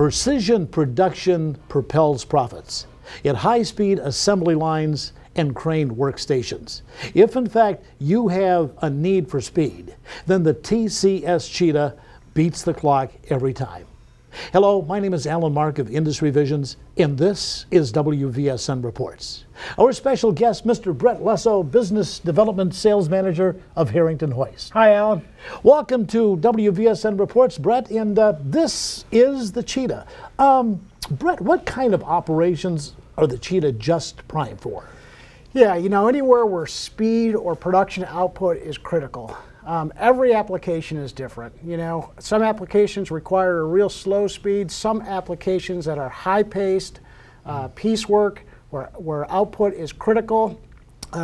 Precision production propels profits in high-speed assembly lines and crane workstations. If in fact you have a need for speed, then the TCS Cheetah beats the clock every time. Hello, my name is Allyn Mark of Industry Visions, and this is WVSN Reports. Our special guest, Mr. Bret Lussow, Business Development Sales Manager of Harrington Hoists. Hi, Allyn. Welcome to WVSN Reports, Bret, and this is the Cheetah. Bret, what kind of operations are the Cheetah just primed for? Yeah, anywhere where speed or production output is critical. Every application is different. Some applications require a real slow speed. Some applications that are high-paced, piecework, where output is critical,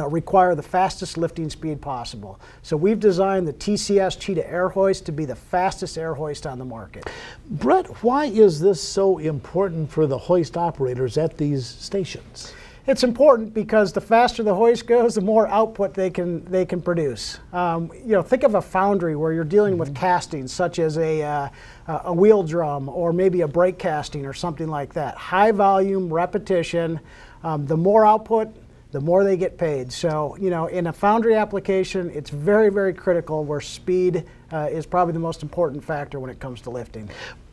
require the fastest lifting speed possible. So we've designed the TCS Cheetah air hoist to be the fastest air hoist on the market. Bret, why is this so important for the hoist operators at these stations? It's important because the faster the hoist goes, the more output they can produce. Think of a foundry where you're dealing with castings, such as a wheel drum or maybe a brake casting or something like that. High volume, repetition. The more output, the more they get paid. So, in a foundry application, it's very, very critical where speed is probably the most important factor when it comes to lifting.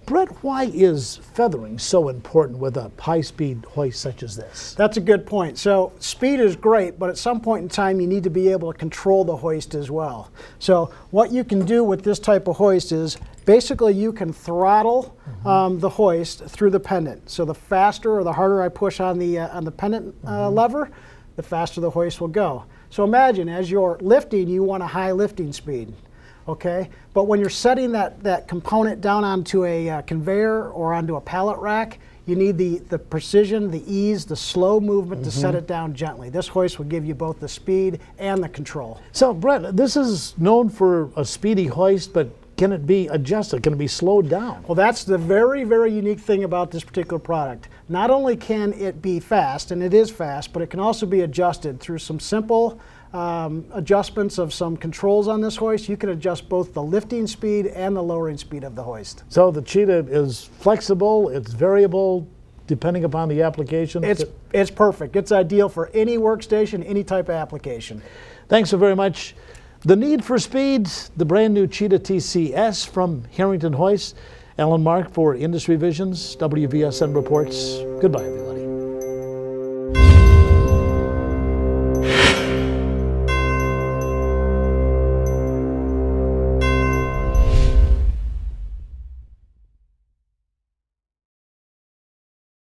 Bret, why is feathering so important with a high-speed hoist such as this? That's a good point. So speed is great, but at some point in time you need to be able to control the hoist as well. So what you can do with this type of hoist is basically you can throttle the hoist through the pendant. So the faster or the harder I push on the pendant lever, the faster the hoist will go. So imagine as you're lifting, you want a high lifting speed. Okay, but when you're setting that component down onto a conveyor or onto a pallet rack, you need the precision, the ease, the slow movement to set it down gently. This hoist will give you both the speed and the control. So Bret, this is known for a speedy hoist, but can it be adjusted? Can it be slowed down? Well, that's the very, very unique thing about this particular product. Not only can it be fast, and it is fast, but it can also be adjusted through some simple adjustments of some controls on this hoist. You can adjust both the lifting speed and the lowering speed of the hoist. So the Cheetah is flexible, it's variable, depending upon the application? It's perfect. It's ideal for any workstation, any type of application. Thanks so very much. The need for speed, the brand new Cheetah TCS from Harrington Hoists. Allyn Mark for Industry Visions, WVSN Reports. Goodbye, everyone.